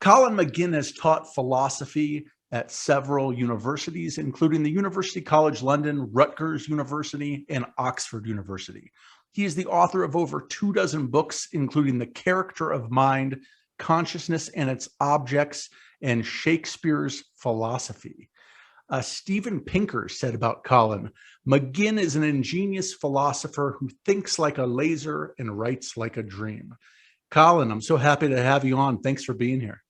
Colin McGinn has taught philosophy at several universities, including the University College London, Rutgers University, and Oxford University. He is the author of over 24 books, including The Character of Mind, Consciousness and Its Objects, and Shakespeare's Philosophy. Steven Pinker said about Colin, McGinn is an ingenious philosopher who thinks like a laser and writes like a dream. Colin, I'm so happy to have you on. Thanks for being here.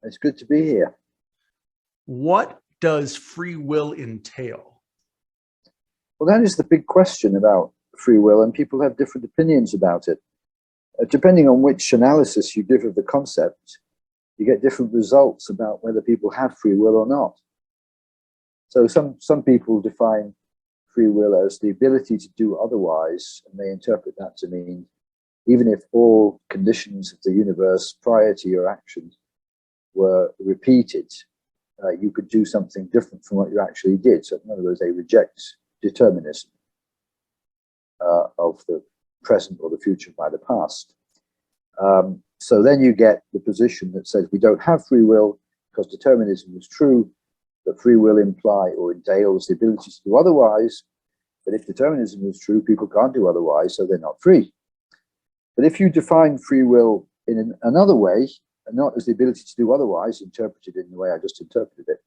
It's good to be here. What does free will entail? Well, that is the big question about free will, and people have different opinions about it. Depending on which analysis you give of the concept, you get different results about whether people have free will or not. So some people define free will as the ability to do otherwise, and they interpret that to mean even if all conditions of the universe prior to your actions were repeated, you could do something different from what you actually did. So in other words, they reject determinism of the present or the future by the past. So then you get the position that says we don't have free will because determinism is true, but free will imply or entails the ability to do otherwise. But if determinism is true, people can't do otherwise, so they're not free. But if you define free will in another way, and not as the ability to do otherwise, interpreted in the way I just interpreted it,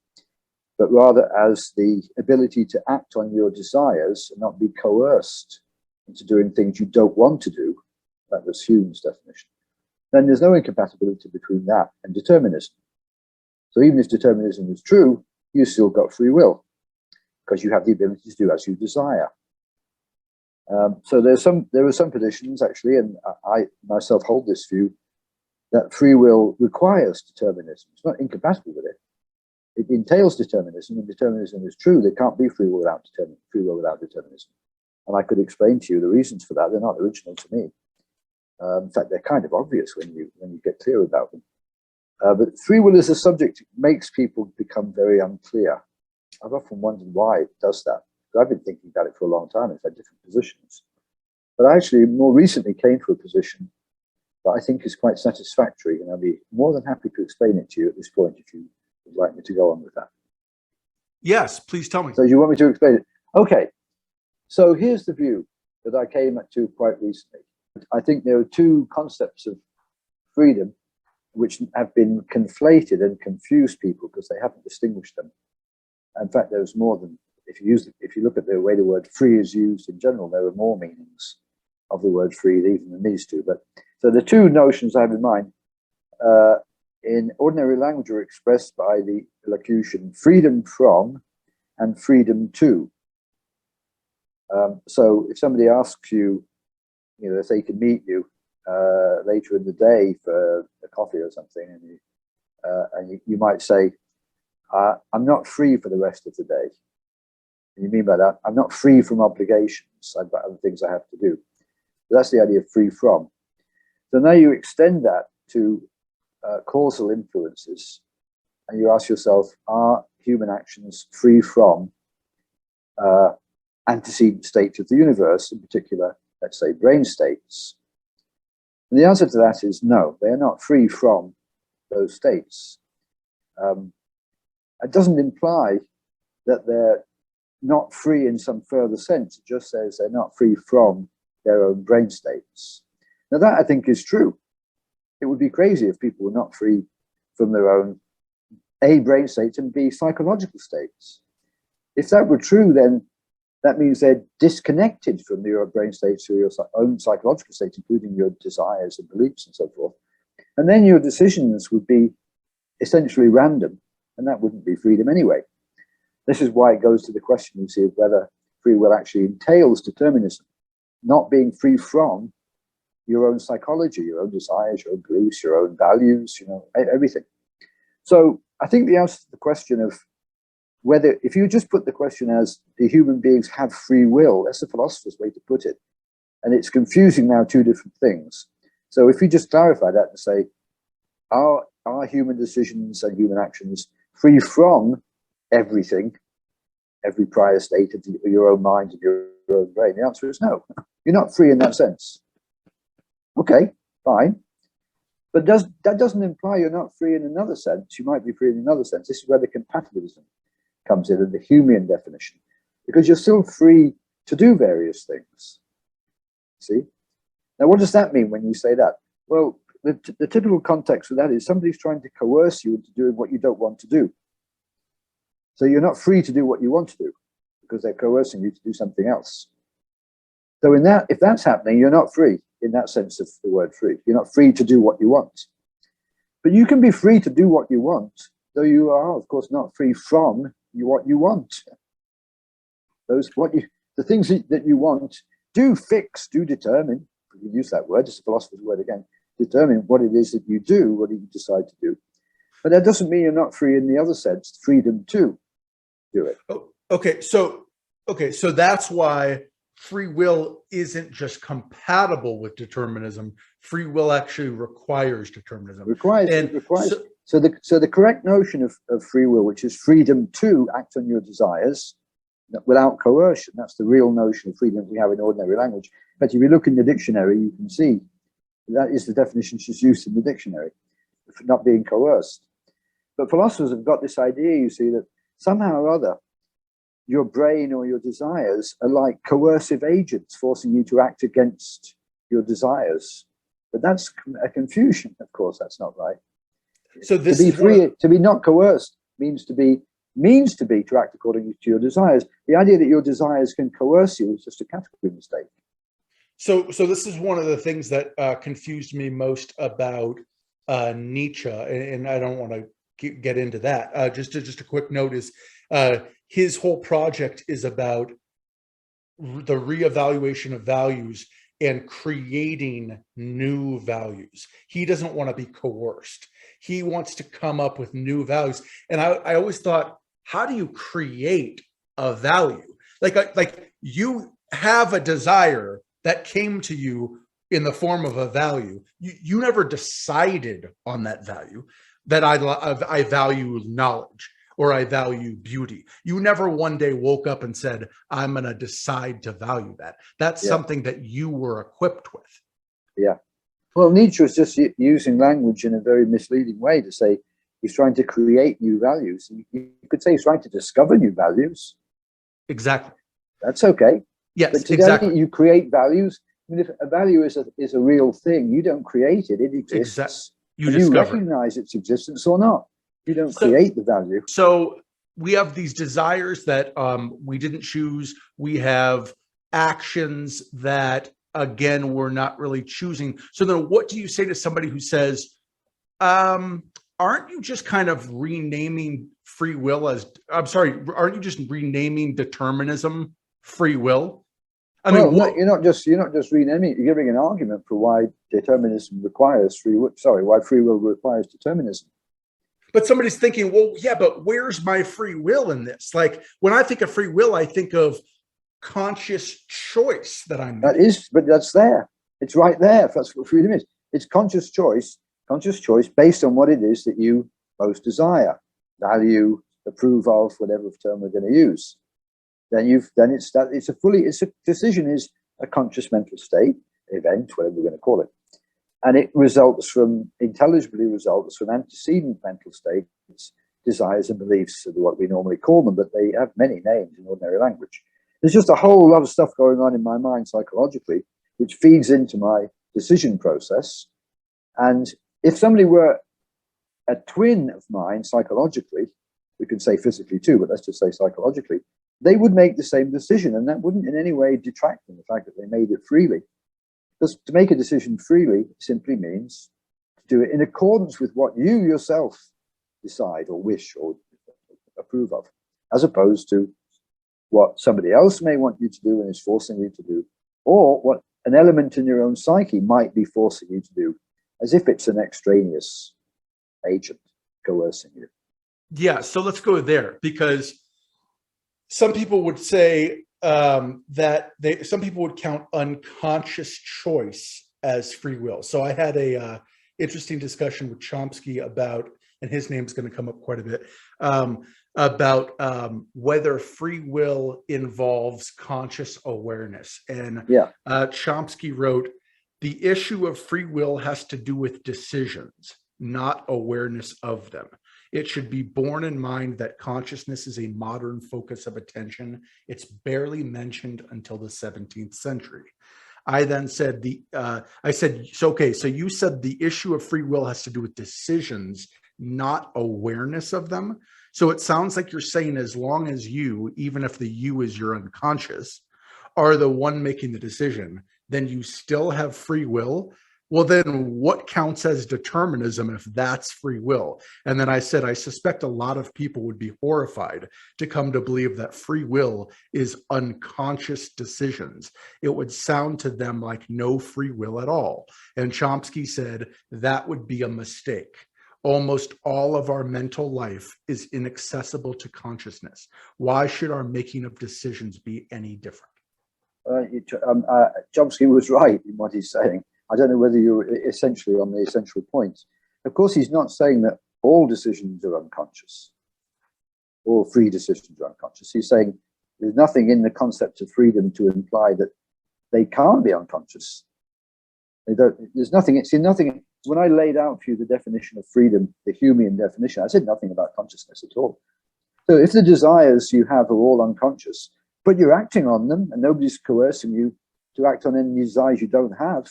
but rather as the ability to act on your desires and not be coerced into doing things you don't want to do, that was Hume's definition, then there's no incompatibility between that and determinism. So even if determinism is true, you still got free will because you have the ability to do as you desire. So there are some positions actually, and I myself hold this view, that free will requires determinism. It's not incompatible with it. It entails determinism, and determinism is true. There can't be free will without determinism. And I could explain to you the reasons for that. They're not original to me. In fact, they're kind of obvious when you get clear about them. But free will as a subject makes people become very unclear. I've often wondered why it does that. I've been thinking about it for a long time. I've had different positions. But I actually more recently came to a position that I think is quite satisfactory, and I'll be more than happy to explain it to you at this point if you would like me to go on with that. Yes, please tell me. So you want me to explain it? Okay. So here's the view that I came to quite recently. I think there are two concepts of freedom which have been conflated and confused people because they haven't distinguished them. In fact, there's more than, if you look at the way the word free is used in general, there are more meanings of the word free even than these two. But so the two notions I have in mind in ordinary language are expressed by the locution freedom from and freedom to. So if somebody asks you, if they can meet you later in the day for a coffee or something, and you might say, I'm not free for the rest of the day. And you mean by that, I'm not free from obligations. I've got other things I have to do. But that's the idea of free from. So now you extend that to causal influences, and you ask yourself, are human actions free from antecedent states of the universe, in particular, let's say, brain states? And the answer to that is no, they are not free from those states. It doesn't imply that they're not free in some further sense. It just says they're not free from their own brain states. Now that I think is true. It would be crazy if people were not free from their own A, brain states, and B, psychological states. If that were true, then that means they're disconnected from your brain states or your own psychological states, including your desires and beliefs and so forth. And then your decisions would be essentially random, and that wouldn't be freedom anyway. This is why it goes to the question, you see, of whether free will actually entails determinism, not being free from your own psychology, your own desires, your own beliefs, your own values, everything. So I think the answer to the question of whether, if you just put the question as the human beings have free will, that's a philosopher's way to put it. And it's confusing now two different things. So if you just clarify that and say, are human decisions and human actions free from everything, every prior state of your own mind and your own brain? The answer is no. You're not free in that sense. Okay, fine. But that doesn't imply you're not free in another sense. You might be free in another sense. This is where the compatibilism comes in, and the Humean definition, because you're still free to do various things. See? Now, what does that mean when you say that? Well, the typical context of that is somebody's trying to coerce you into doing what you don't want to do. So you're not free to do what you want to do because they're coercing you to do something else. So if that's happening, you're not free in that sense of the word free. You're not free to do what you want. But you can be free to do what you want, though you are, of course, not free from what you want. The things that you want do determine, we use that word, it's a philosopher's word again, determine what it is that you do, what you decide to do. But that doesn't mean you're not free in the other sense, freedom to do it. Oh, okay, so that's why free will isn't just compatible with determinism. Free will actually requires determinism. So the correct notion of free will, which is freedom to act on your desires without coercion, that's the real notion of freedom we have in ordinary language. But if you look in the dictionary, you can see that is the definition she's used in the dictionary, for not being coerced. But philosophers have got this idea, you see, that somehow or other, your brain or your desires are like coercive agents forcing you to act against your desires. But that's a confusion, of course, that's not right. So this to be free, to be not coerced means to act according to your desires. The idea that your desires can coerce you is just a category mistake. So this is one of the things that confused me most about Nietzsche, and I don't want to get into that. Just a quick note is his whole project is about the reevaluation of values and creating new values. He doesn't want to be coerced. He wants to come up with new values. And I always thought, how do you create a value? Like you have a desire that came to you in the form of a value. You never decided on that value, that I value knowledge or I value beauty. You never one day woke up and said, I'm going to decide to value that. That's something that you were equipped with. Yeah. Well, Nietzsche was just using language in a very misleading way to say he's trying to create new values. You could say he's trying to discover new values. Exactly. That's okay. Yes, but today exactly. You create values. I mean, if a value is a real thing, you don't create it. It exists. Exactly. You recognize its existence or not. You don't create the value. So we have these desires that we didn't choose. We have actions that, again, we're not really choosing. So then what do you say to somebody who says, aren't you just kind of renaming free will as, aren't you just renaming determinism free will? You're not just renaming it. You're giving an argument for why determinism requires free will. Why free will requires determinism. But somebody's thinking, well, yeah, but where's my free will in this? Like when I think of free will, I think of conscious choice that I'm making. But that's there. It's right there. That's what freedom is. It's conscious choice based on what it is that you most desire, value, approve of, whatever term we're going to use. Decision is a conscious mental state, event, whatever we're going to call it. And it intelligibly results from antecedent mental states, desires and beliefs are what we normally call them, but they have many names in ordinary language. There's just a whole lot of stuff going on in my mind psychologically, which feeds into my decision process. And if somebody were a twin of mine psychologically, we could say physically too, but let's just say psychologically, they would make the same decision, and that wouldn't in any way detract from the fact that they made it freely. Because to make a decision freely simply means to do it in accordance with what you yourself decide or wish or approve of, as opposed to what somebody else may want you to do and is forcing you to do, or what an element in your own psyche might be forcing you to do, as if it's an extraneous agent coercing you. Yeah, so let's go there, because some people would say some people would count unconscious choice as free will. So I had a interesting discussion with Chomsky about, and his name is going to come up quite a bit, about whether free will involves conscious awareness. And Chomsky wrote, The issue of free will has to do with decisions, not awareness of them. It should be borne in mind that consciousness is a modern focus of attention. It's barely mentioned until the 17th century. I then said so you said the issue of free will has to do with decisions, not awareness of them. So it sounds like you're saying as long as you, even if the you is your unconscious, are the one making the decision, then you still have free will. Well, then what counts as determinism if that's free will? And then I said, I suspect a lot of people would be horrified to come to believe that free will is unconscious decisions. It would sound to them like no free will at all. And Chomsky said that would be a mistake. Almost all of our mental life is inaccessible to consciousness. Why should our making of decisions be any different? Chomsky was right in what he's saying. I don't know whether you're essentially on the essential point. Of course, he's not saying that all decisions are unconscious, all free decisions are unconscious. He's saying there's nothing in the concept of freedom to imply that they can't be unconscious. There's nothing, see, nothing. When I laid out for you the definition of freedom, the Humean definition, I said nothing about consciousness at all. So if the desires you have are all unconscious, but you're acting on them and nobody's coercing you to act on any desires you don't have,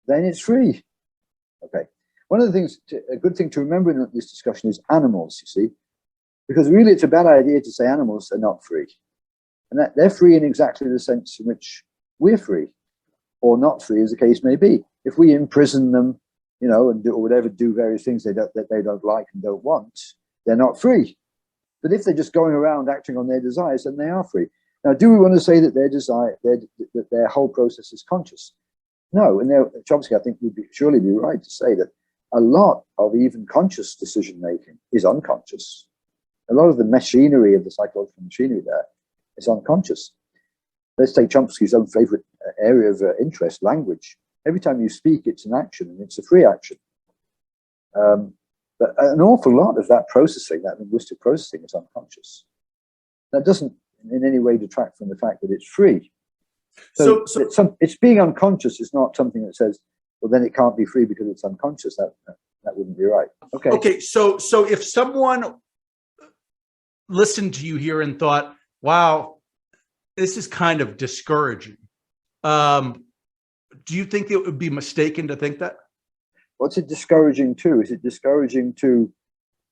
then it's free. Okay. One of the things, a good thing to remember in this discussion is animals, you see, because really it's a bad idea to say animals are not free. And that they're free in exactly the sense in which we're free, or not free, as the case may be. If we imprison them, you know, and do various things that they don't like and don't want, they're not free. But if they're just going around acting on their desires, then they are free. Now, do we want to say that that their whole process is conscious? No, and Chomsky, I think, would surely be right to say that a lot of even conscious decision making is unconscious. A lot of the machinery of the psychological machinery there is unconscious. Let's take Chomsky's own favorite area of interest, language. Every time you speak, it's an action, and it's a free action. But an awful lot of that processing, that linguistic processing, is unconscious. That doesn't in any way detract from the fact that it's free. So it's being unconscious is not something that says, well, then it can't be free because it's unconscious. That wouldn't be right. Okay. Okay. So if someone listened to you here and thought, wow, this is kind of discouraging, do you think it would be mistaken to think that? What's it discouraging to? Is it discouraging to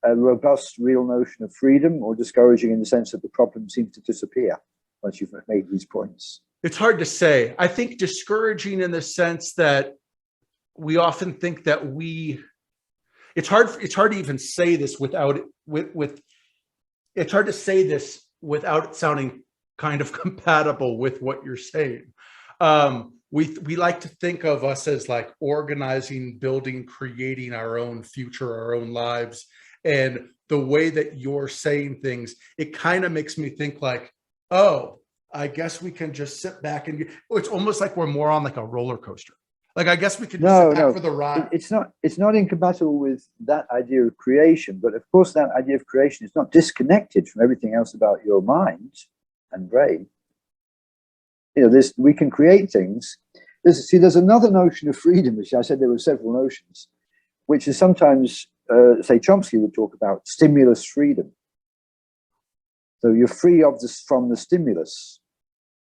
a robust, real notion of freedom, or discouraging in the sense that the problem seems to disappear once you've made these points? It's hard to say. I think discouraging in the sense that we often think that it's hard to even say this without it's hard to say this without it sounding kind of compatible with what you're saying. We like to think of us as like organizing, building, creating our own future, our own lives. And the way that you're saying things, it kind of makes me think like, oh, I guess we can just sit back and it's almost like we're more on like a roller coaster. Like, I guess we could just sit back for the ride. It's not incompatible with that idea of creation, but of course that idea of creation is not disconnected from everything else about your mind and brain. You know, we can create things. There's another notion of freedom, which I said there were several notions, which is sometimes, say, Chomsky would talk about stimulus freedom. So you're free from the stimulus.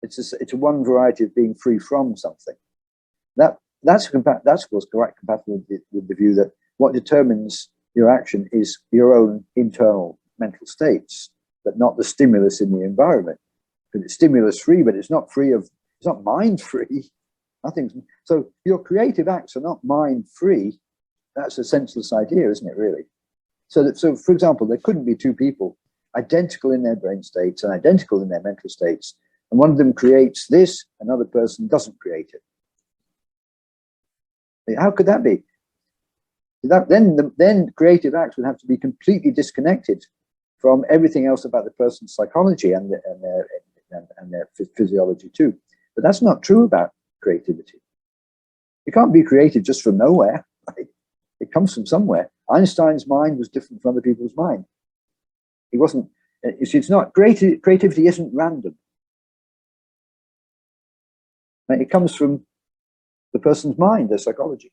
It's a one variety of being free from something. That's of course quite compatible with the view that what determines your action is your own internal mental states, but not the stimulus in the environment. Because it's stimulus free, but it's not mind free. So your creative acts are not mind free. That's a senseless idea, isn't it, really? So for example, there couldn't be two people identical in their brain states and identical in their mental states, and one of them creates this, another person doesn't create it. How could that be? Then creative acts would have to be completely disconnected from everything else about the person's psychology and their physiology too. But that's not true about creativity. It can't be created just from nowhere. Right? It comes from somewhere. Einstein's mind was different from other people's mind. He wasn't. You see, it's not creativity isn't random. Right? It comes from the person's mind, their psychology.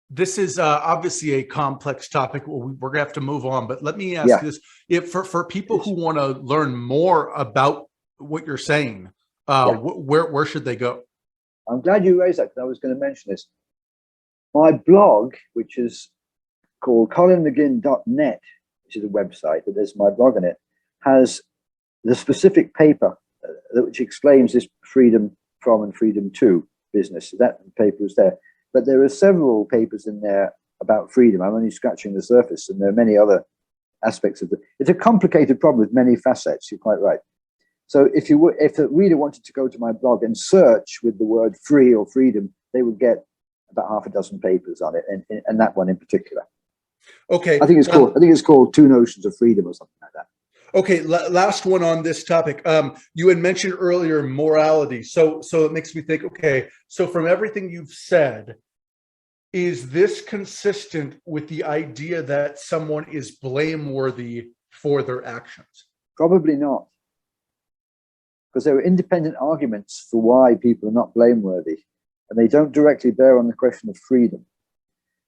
This is obviously a complex topic. We're going to have to move on, but let me ask Yeah. this. If for people who want to learn more about what you're saying, where should they go? I'm glad you raised that, because I was going to mention this. My blog, which is called colinmcginn.net, which is a website, but there's my blog on it, has the specific paper which explains this freedom from and freedom to business. So that paper is there. But there are several papers in there about freedom. I'm only scratching the surface, and there are many other aspects of it. It's a complicated problem with many facets. You're quite right. So if the reader wanted to go to my blog and search with the word free or freedom, they would get about half a dozen papers on it, and that one in particular. Okay. I think it's called Two Notions of Freedom or something like that. Okay, last one on this topic. You had mentioned earlier morality. So it makes me think, okay, so from everything you've said, is this consistent with the idea that someone is blameworthy for their actions? Probably not. Because there are independent arguments for why people are not blameworthy, and they don't directly bear on the question of freedom.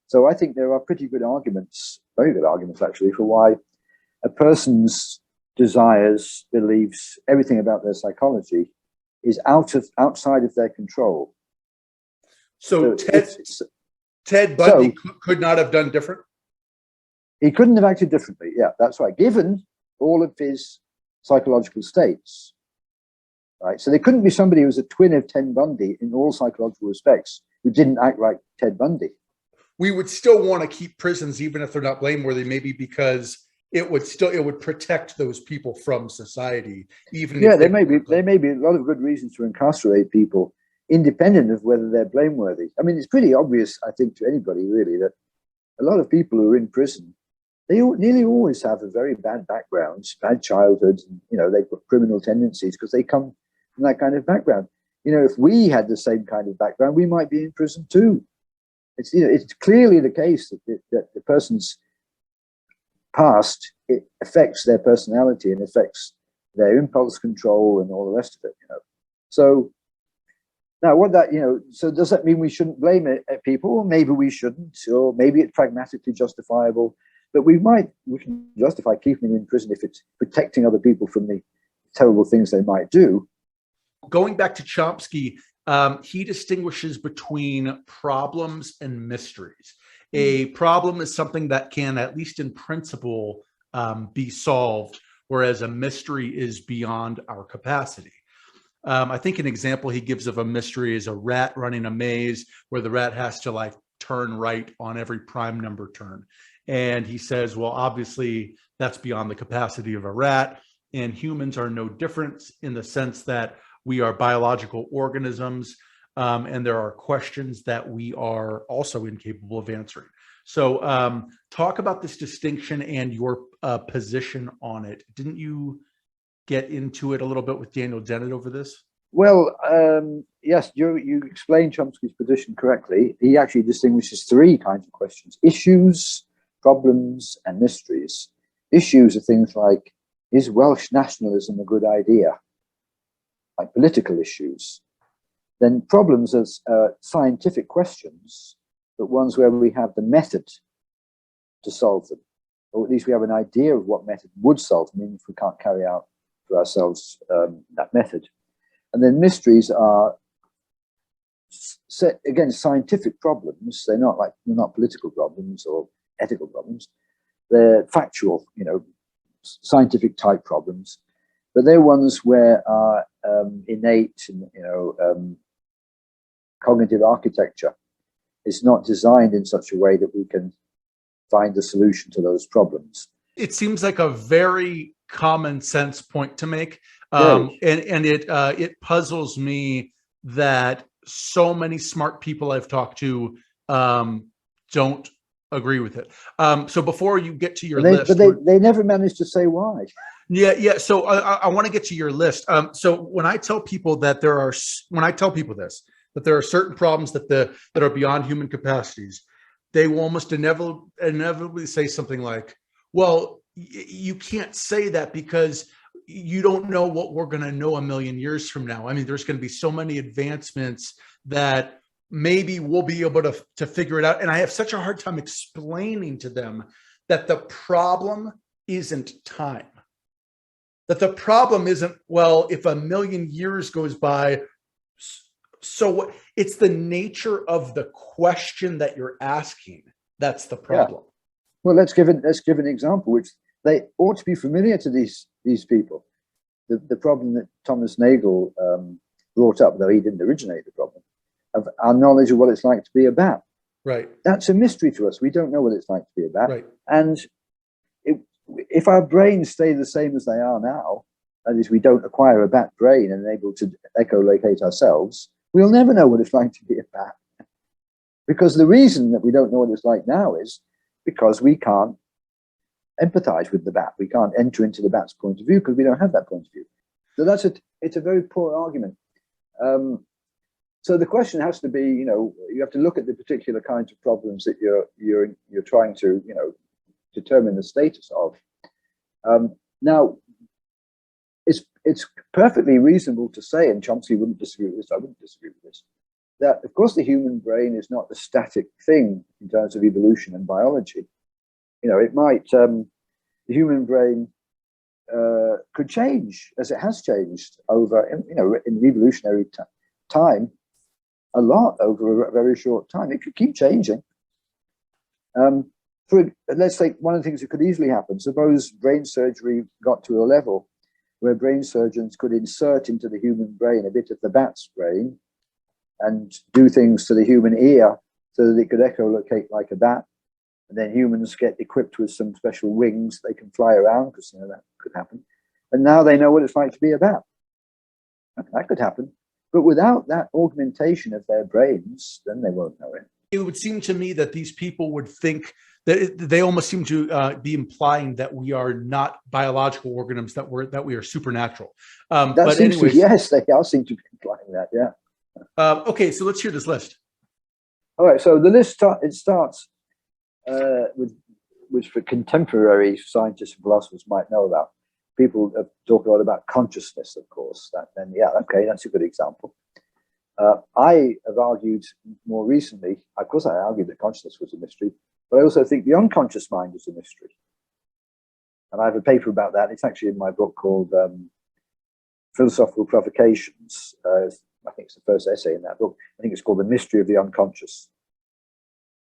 So I think there are pretty good arguments, very good arguments actually, for why a person's desires, beliefs, everything about their psychology is outside of their control. So Ted Bundy could not have done different? He couldn't have acted differently. Yeah, that's right. Given all of his psychological states, right? So there couldn't be somebody who was a twin of Ted Bundy in all psychological respects who didn't act like Ted Bundy. We would still want to keep prisons, even if they're not blameworthy, maybe because it would protect those people from society. Even if there may be a lot of good reasons to incarcerate people, independent of whether they're blameworthy. I mean, it's pretty obvious, I think, to anybody really, that a lot of people who are in prison, they nearly always have a very bad background, bad childhood, and, they've got criminal tendencies because they come from that kind of background. If we had the same kind of background, we might be in prison too. It's clearly the case that the person's past, it affects their personality and affects their impulse control and all the rest of it. So now, so does that mean we shouldn't blame it at people? Or maybe we shouldn't, or maybe it's pragmatically justifiable. But we can justify keeping them in prison if it's protecting other people from the terrible things they might do. Going back to Chomsky, he distinguishes between problems and mysteries. A problem is something that can, at least in principle, be solved, whereas a mystery is beyond our capacity. I think an example he gives of a mystery is a rat running a maze where the rat has to turn right on every prime number turn. And he says, well, obviously that's beyond the capacity of a rat, and humans are no different in the sense that we are biological organisms, and there are questions that we are also incapable of answering. So talk about this distinction and your position on it. Didn't you get into it a little bit with Daniel Dennett over this? Well, yes, you explained Chomsky's position correctly. He actually distinguishes three kinds of questions: issues, problems, and mysteries. Issues are things like, is Welsh nationalism a good idea? Like political issues. Then problems are scientific questions, but ones where we have the method to solve them, or at least we have an idea of what method would solve them, even if we can't carry out for ourselves that method. And then mysteries are, again, scientific problems. They're not political problems or ethical problems. They're factual, scientific type problems, but they're ones where our innate and cognitive architecture is not designed in such a way that we can find a solution to those problems. It seems like a very common sense point to make, and it puzzles me that so many smart people I've talked to don't agree with it. So before you get to your list, but they never managed to say why. Yeah. So I want to get to your list. So when I tell people that there are certain problems that are beyond human capacities, they will almost inevitably say something like, well, you can't say that because you don't know what we're going to know a million years from now. I mean, there's going to be so many advancements that maybe we'll be able to figure it out. And I have such a hard time explaining to them that the problem isn't time. That the problem isn't, well, if 1,000,000 years goes by, so what? It's the nature of the question that you're asking. That's the problem. Yeah. Well, let's give an example, which they ought to be familiar to these people. The problem that Thomas Nagel brought up, though he didn't originate the problem, of our knowledge of what it's like to be a bat. Right. That's a mystery to us. We don't know what it's like to be a bat. Right. And if our brains stay the same as they are now, that is, we don't acquire a bat brain and able to echolocate ourselves, we'll never know what it's like to be a bat. Because the reason that we don't know what it's like now is because we can't empathize with the bat. We can't enter into the bat's point of view because we don't have that point of view. So it's a very poor argument. So the question has to be, you have to look at the particular kinds of problems that you're trying to, determine the status of. Now, it's perfectly reasonable to say, and Chomsky wouldn't disagree with this, I wouldn't disagree with this, that of course the human brain is not a static thing in terms of evolution and biology. It might, the human brain could change as it has changed over, in evolutionary time, a lot over a very short time. It could keep changing. Let's take one of the things that could easily happen. Suppose brain surgery got to a level where brain surgeons could insert into the human brain a bit of the bat's brain and do things to the human ear so that it could echolocate like a bat. And then humans get equipped with some special wings, they can fly around, because that could happen. And now they know what it's like to be a bat. That could happen. But without that augmentation of their brains, then they won't know it. It would seem to me that these people would think that they almost seem to be implying that we are not biological organisms, that we are supernatural. But anyways, yes, they all seem to be implying that. Yeah. Okay, so let's hear this list. All right. So the list starts with, which for contemporary scientists and philosophers might know about. People talk a lot about consciousness, of course. That's a good example. I have argued more recently, of course, I argued that consciousness was a mystery, but I also think the unconscious mind is a mystery. And I have a paper about that. It's actually in my book called Philosophical Provocations. I think it's the first essay in that book. I think it's called The Mystery of the Unconscious.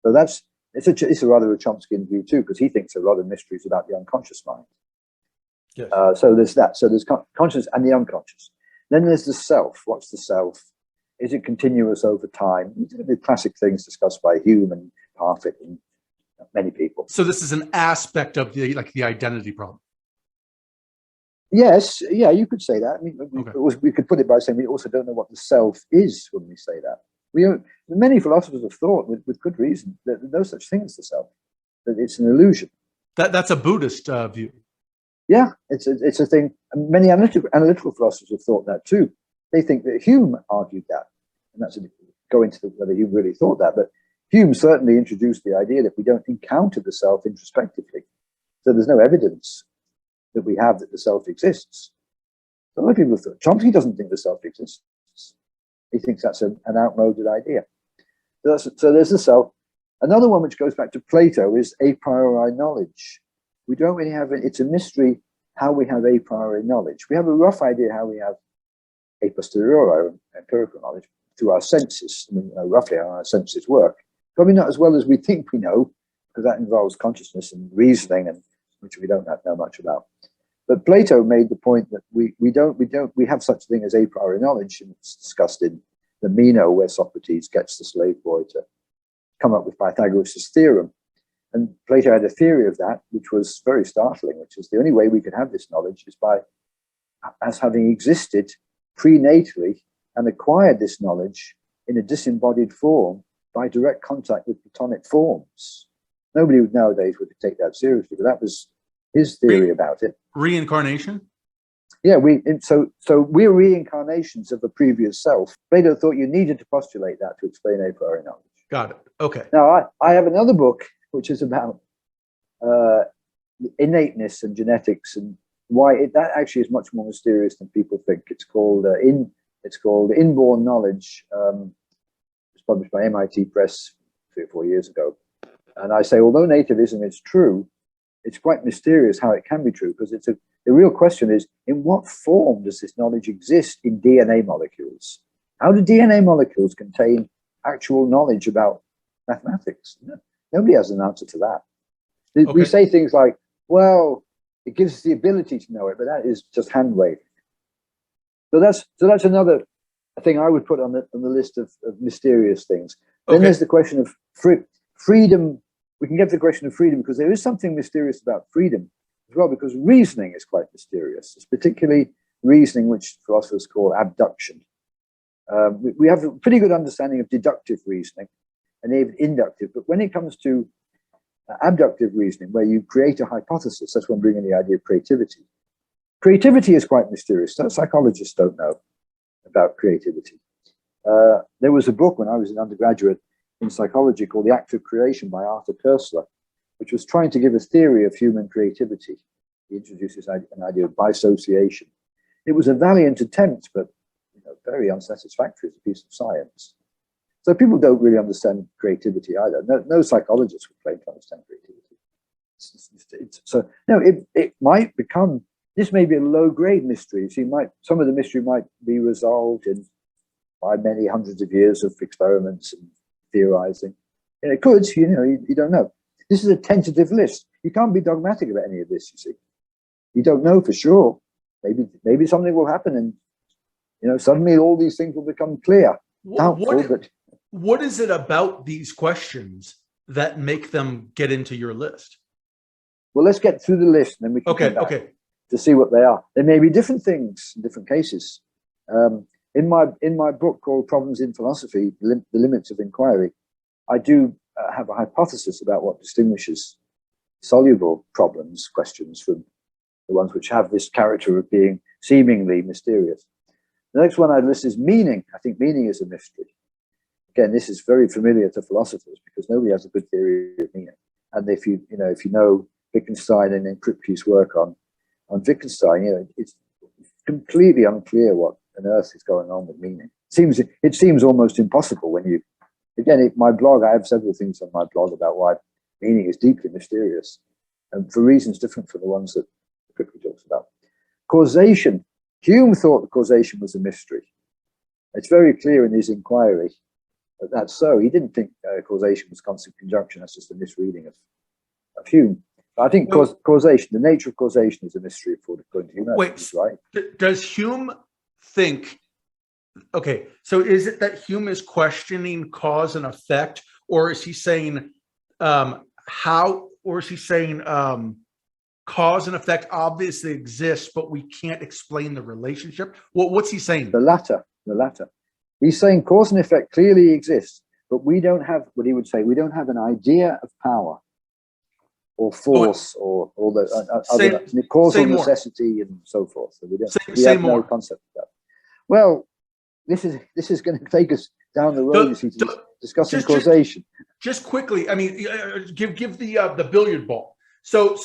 So it's a rather a Chomskyan view too, because he thinks a lot of mysteries about the unconscious mind. Yes. So there's that. So there's conscious and the unconscious. Then there's the self. What's the self? Is it continuous over time? These are the classic things discussed by Hume and Parfit and many people. So this is an aspect of the identity problem. Yes, yeah, you could say that. I mean, Okay. we could put it by saying we also don't know what the self is when we say that. Many philosophers have thought, with good reason, that there's no such thing as the self, that it's an illusion. That's a Buddhist view. Yeah, it's a thing. And many analytical philosophers have thought that too. They think that Hume argued that, and that's go into whether Hume really thought that. But Hume certainly introduced the idea that we don't encounter the self introspectively, so there's no evidence that we have that the self exists. So a lot of people have thought Chomsky doesn't think the self exists. He thinks that's an outmoded idea. So there's the self. Another one which goes back to Plato is a priori knowledge. We don't really have it. It's a mystery how we have a priori knowledge. We have a rough idea how we have a posteriori, empirical knowledge, through our senses. I mean, roughly how our senses work. Probably not as well as we think we know, because that involves consciousness and reasoning, and which we don't know much about. But Plato made the point that we have such a thing as a priori knowledge, and it's discussed in the Meno, where Socrates gets the slave boy to come up with Pythagoras' theorem. And Plato had a theory of that, which was very startling, which is the only way we could have this knowledge is by as having existed prenatally and acquired this knowledge in a disembodied form by direct contact with Platonic forms. Nobody nowadays would take that seriously, but that was his theory about it. Reincarnation? Yeah, so we're reincarnations of a previous self. Plato thought you needed to postulate that to explain a priori knowledge. Got it. Okay. Now, I have another book which is about innateness and genetics, and why that actually is much more mysterious than people think. It's called Inborn Knowledge. It's published by MIT Press 3 or 4 years ago. And I say, although nativism is true, it's quite mysterious how it can be true, because the real question is, in what form does this knowledge exist in DNA molecules? How do DNA molecules contain actual knowledge about mathematics? Nobody has an answer to that. Okay. We say things like, well, it gives us the ability to know it, but that is just hand waving. So that's another thing I would put on the list of mysterious things. Then there's the question of freedom. We can get to the question of freedom because there is something mysterious about freedom as well, because reasoning is quite mysterious. It's particularly reasoning which philosophers call abduction. We have a pretty good understanding of deductive reasoning and even inductive, but when it comes to abductive reasoning, where you create a hypothesis, that's when we bring in the idea of creativity. Creativity is quite mysterious. Psychologists don't know about creativity. There was a book when I was an undergraduate in psychology called The Act of Creation by Arthur Koestler, which was trying to give a theory of human creativity. He introduces an idea of bisociation. It was a valiant attempt, but very unsatisfactory as a piece of science. So people don't really understand creativity either. No psychologists would claim to understand creativity. So no, it might become, this may be a low-grade mystery. So some of the mystery might be resolved by many hundreds of years of experiments and theorizing. And it could, you don't know. This is a tentative list. You can't be dogmatic about any of this, you see. You don't know for sure. Maybe something will happen and suddenly all these things will become clear. What is it about these questions that make them get into your list? Well, let's get through the list and then we can come back to see what they are. There may be different things in different cases. In my book called Problems in Philosophy, The Limits of Inquiry, I do have a hypothesis about what distinguishes soluble questions, from the ones which have this character of being seemingly mysterious. The next one I list is meaning. I think meaning is a mystery. Again, this is very familiar to philosophers because nobody has a good theory of meaning. And if you know Wittgenstein and then Kripke's work on Wittgenstein, it's completely unclear what on earth is going on with meaning. It seems almost impossible when you, my blog, I have several things on my blog about why meaning is deeply mysterious and for reasons different from the ones that Kripke talks about. Causation. Hume thought that causation was a mystery. It's very clear in his inquiry that that's so. He didn't think causation was constant conjunction. That's just a misreading of Hume. But I think causation, the nature of causation, is a mystery according to Hume. Right? Does Hume think, okay, so is it that Hume is questioning cause and effect, or is he saying cause and effect obviously exists, but we can't explain the relationship? What's he saying? The latter. He's saying cause and effect clearly exists, but we don't have, what he would say, we don't have an idea of power or force or all the other causal necessity and so forth. So we have no concept of that. Well, this is going to take us down the road, discussing causation. Just quickly, I mean, give the billiard ball. So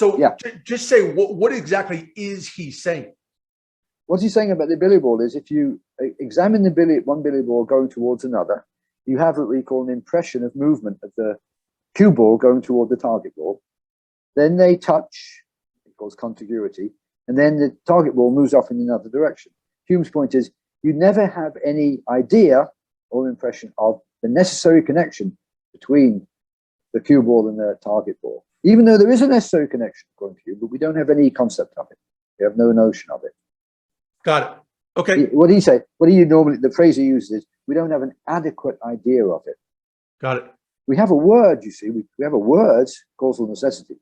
just say what exactly is he saying? What he's saying about the billiard ball is if you examine one billiard ball going towards another, you have what we call an impression of movement of the cue ball going toward the target ball. Then they touch, it calls contiguity, and then the target ball moves off in another direction. Hume's point is you never have any idea or impression of the necessary connection between the cue ball and the target ball. Even though there is a necessary connection, according to Hume, but we don't have any concept of it. We have no notion of it. Got it. Okay. The phrase he uses is, we don't have an adequate idea of it. Got it. We have a word, you see, we have a word, causal necessity,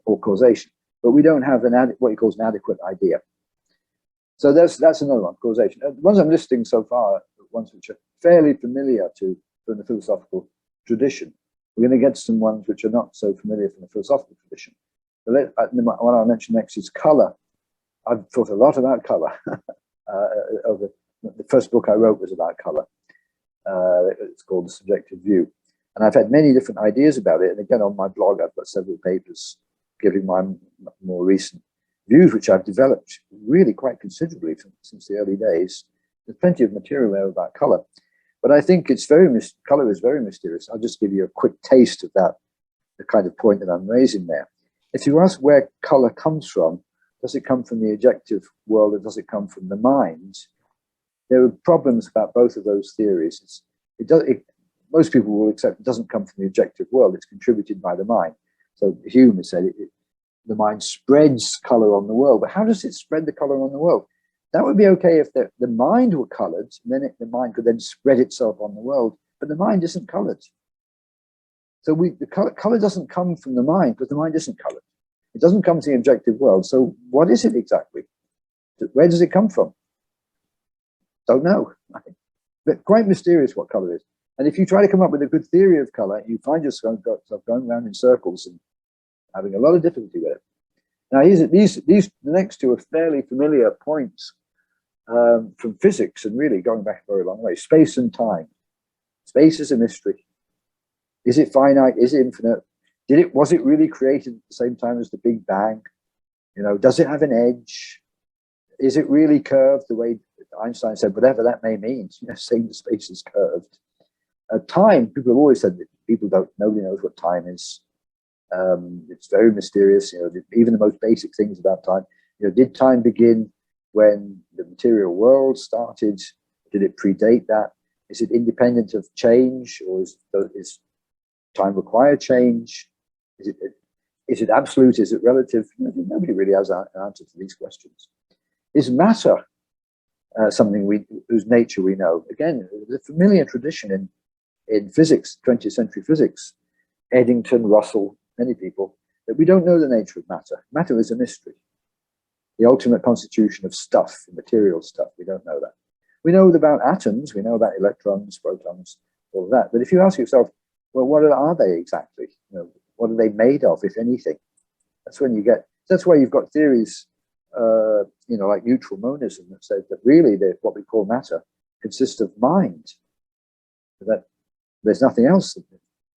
or causation, but we don't have what he calls an adequate idea. So that's another one, causation. The ones I'm listing so far, ones which are fairly familiar from the philosophical tradition. We're going to get some ones which are not so familiar from the philosophical tradition. But what I'll mention next is color. I've thought a lot about color. The first book I wrote was about color. It's called The Subjective View. And I've had many different ideas about it. And again, on my blog, I've got several papers giving my more recent views, which I've developed really quite considerably since the early days. There's plenty of material there about color. But I think it's color is very mysterious. I'll just give you a quick taste of that, the kind of point that I'm raising there. If you ask where color comes from, does it come from the objective world or does it come from the mind? There are problems about both of those theories. Most people will accept it doesn't come from the objective world, it's contributed by the mind. So Hume has said the mind spreads color on the world, but how does it spread the color on the world? That would be okay if the mind were colored, and then the mind could then spread itself on the world, but the mind isn't colored. So the color doesn't come from the mind because the mind isn't colored. It doesn't come to the objective world. So what is it exactly? Where does it come from? Don't know. But quite mysterious what color is. And if you try to come up with a good theory of color, you find yourself going around in circles and having a lot of difficulty with it. Now, the next two are fairly familiar points from physics, and really going back a very long way. Space and time. Space is a mystery. Is it finite? Is it infinite? Was it really created at the same time as the Big Bang? Does it have an edge? Is it really curved the way Einstein said, whatever that may mean, saying the space is curved? Time, people have always said that nobody knows what time is. It's very mysterious. Even the most basic things about time. Did time begin when the material world started? Did it predate that? Is it independent of change, or is time require change? Is it absolute? Is it relative? Nobody really has an answer to these questions. Is matter something whose nature we know? Again, the familiar tradition in physics, 20th century physics, Eddington, Russell, many people, that we don't know the nature of matter. Matter is a mystery. The ultimate constitution of stuff, material stuff, we don't know that. We know about atoms, we know about electrons, protons, all of that. But if you ask yourself, well, what are they exactly? What are they made of, if anything? That's why you've got theories, like neutral monism, that says that really what we call matter consists of mind. That there's nothing else.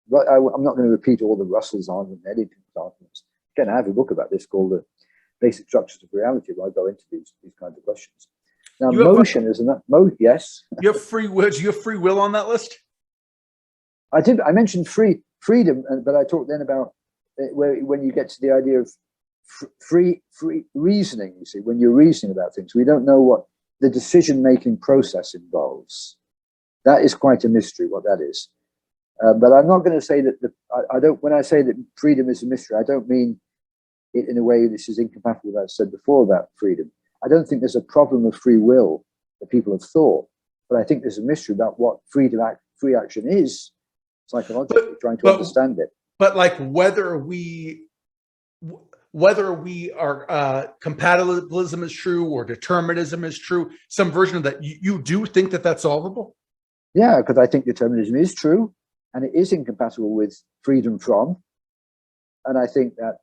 But I'm not going to repeat all the Russell's argument and Eddington's arguments. Again, I have a book about this called The Basic Structures of Reality, where I go into these kinds of questions. Now, motion is enough. Yes. You have free will. Do you have free will on that list? I did. I mentioned freedom, but I talked then about when you get to the idea of free reasoning. You see, when you're reasoning about things, we don't know what the decision-making process involves. That is quite a mystery, what that is. But I'm not going to say that I don't. When I say that freedom is a mystery, I don't mean it in a way this is incompatible with what I said before about freedom. I don't think there's a problem of free will that people have thought, but I think there's a mystery about what free action is psychologically, trying to understand it. But like whether we are compatibilism is true or determinism is true, some version of that, you do think that that's solvable? Yeah, because I think determinism is true, and it is incompatible with freedom from. And I think that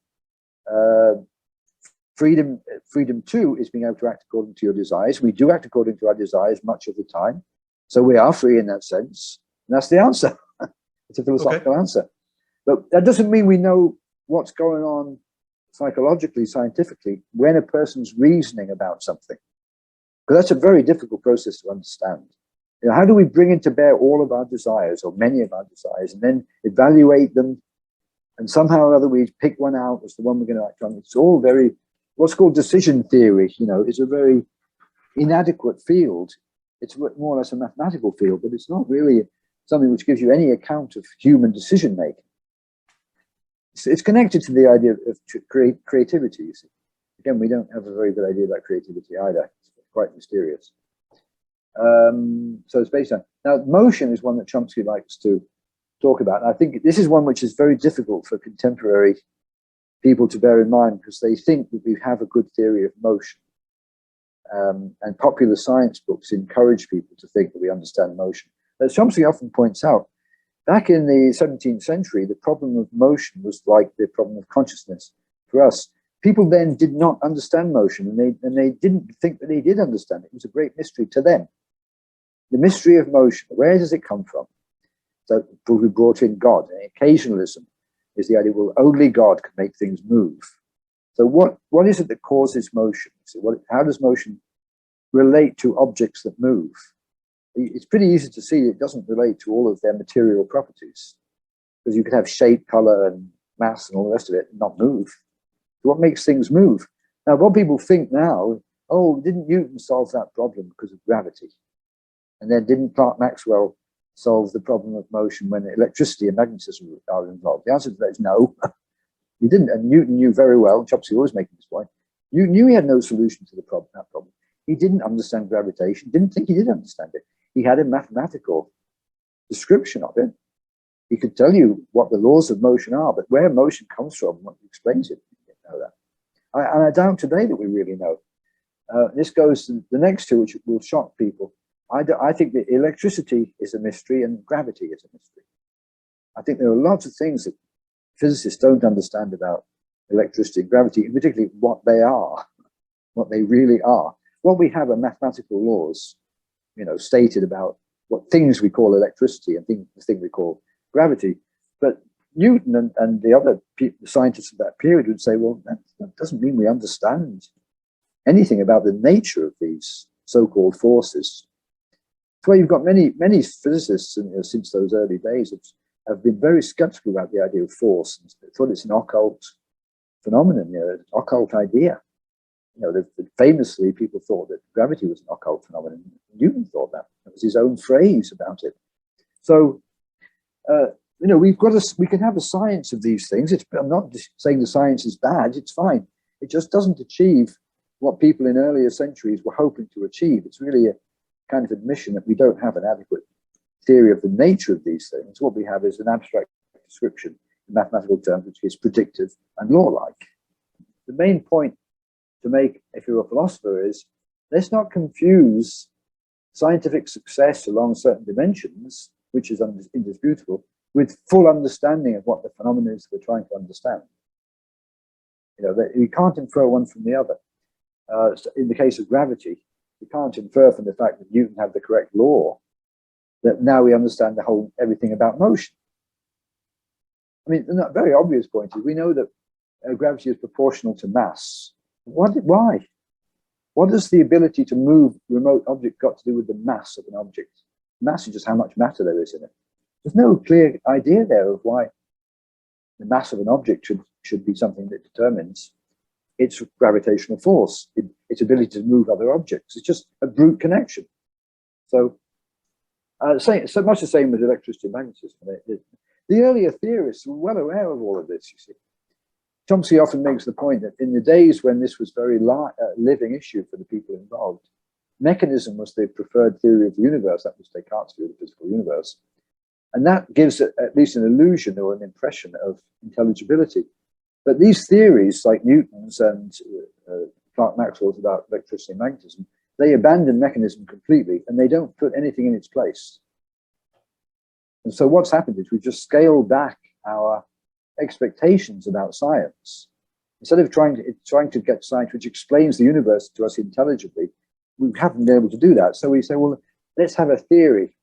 freedom too is being able to act according to your desires. We do act according to our desires much of the time, so we are free in that sense. And that's the answer. It's a philosophical answer. But that doesn't mean we know what's going on psychologically, scientifically, when a person's reasoning about something. Because that's a very difficult process to understand. How do we bring into bear all of our desires, or many of our desires, and then evaluate them, and somehow or other we pick one out as the one we're going to act on? It's all very, what's called decision theory, is a very inadequate field. It's more or less a mathematical field, but it's not really something which gives you any account of human decision making. It's connected to the idea of creativity. You see. Again, we don't have a very good idea about creativity either. It's quite mysterious. So it's based on, now motion is one that Chomsky likes to talk about. And I think this is one which is very difficult for contemporary people to bear in mind, because they think that we have a good theory of motion. And popular science books encourage people to think that we understand motion. As Chomsky often points out, back in the 17th century, the problem of motion was like the problem of consciousness for us. People then did not understand motion, and they didn't think that they did understand it. It was a great mystery to them. The mystery of motion, where does it come from? So we brought in God. And occasionalism is the idea, well, only God can make things move. So what is it that causes motion? So how does motion relate to objects that move? it's pretty easy to see it doesn't relate to all of their material properties, because you could have shape, color, and mass and all the rest of it and not move. So what makes things move? Now, what people think now, oh, didn't Newton solve that problem because of gravity? And then didn't Clerk Maxwell solve the problem of motion when electricity and magnetism are involved? The answer to that is no, he didn't. And Newton knew very well, Chomsky always making this point, Newton knew he had no solution to that problem. He didn't understand gravitation, didn't think he did understand it. He had a mathematical description of it. He could tell you what the laws of motion are, but where motion comes from, what explains it, he didn't know that. And I doubt today that we really know. This goes to the next two, which will shock people. I think that electricity is a mystery and gravity is a mystery. I think there are lots of things that physicists don't understand about electricity and gravity, and particularly what they are, what they really are. What we have are mathematical laws, stated about what things we call electricity and the thing we call gravity. But Newton and the other scientists of that period would say, well, that doesn't mean we understand anything about the nature of these so-called forces. That's why you've got many physicists since those early days have been very skeptical about the idea of force and thought it's an occult phenomenon, an occult idea. Famously, people thought that gravity was an occult phenomenon. Newton thought that. That was his own phrase about it. So, we can have a science of these things. I'm not saying the science is bad. It's fine. It just doesn't achieve what people in earlier centuries were hoping to achieve. It's really a kind of admission that we don't have an adequate theory of the nature of these things. What we have is an abstract description in mathematical terms, which is predictive and law-like. The main point to make, if you're a philosopher, is let's not confuse scientific success along certain dimensions, which is indisputable, with full understanding of what the phenomena is we're trying to understand. You can't infer one from the other. So in the case of gravity, you can't infer from the fact that Newton had the correct law that now we understand everything about motion. I mean, the very obvious point is we know that gravity is proportional to mass. Why? What does the ability to move remote object got to do with the mass of an object? Mass is just how much matter there is in it. There's no clear idea there of why the mass of an object should be something that determines its gravitational force, its ability to move other objects. It's just a brute connection. So, so much the same with electricity and magnetism. The earlier theorists were well aware of all of this, you see. Chomsky often makes the point that in the days when this was very living issue for the people involved, mechanism was the preferred theory of the universe. That was Descartes' view of the physical universe. And that gives at least an illusion or an impression of intelligibility. But these theories, like Newton's and Clerk Maxwell's about electricity and magnetism, they abandon mechanism completely and they don't put anything in its place. And so what's happened is we've just scaled back our expectations about science. Instead of trying to get science which explains the universe to us intelligibly, we haven't been able to do that. So we say, well, let's have a theory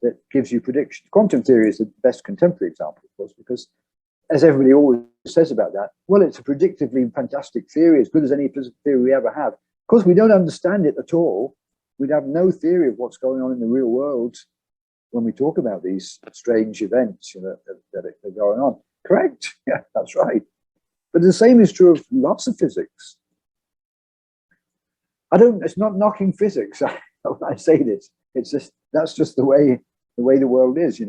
that gives you predictions. Quantum theory is the best contemporary example, of course, because as everybody always says about that, well, it's a predictively fantastic theory, as good as any physical theory we ever have. Of course, we don't understand it at all. We'd have no theory of what's going on in the real world when we talk about these strange events that are going on. Correct? Yeah, that's right. But the same is true of lots of physics. It's not knocking physics when I say this. It's just, that's just the way the world is,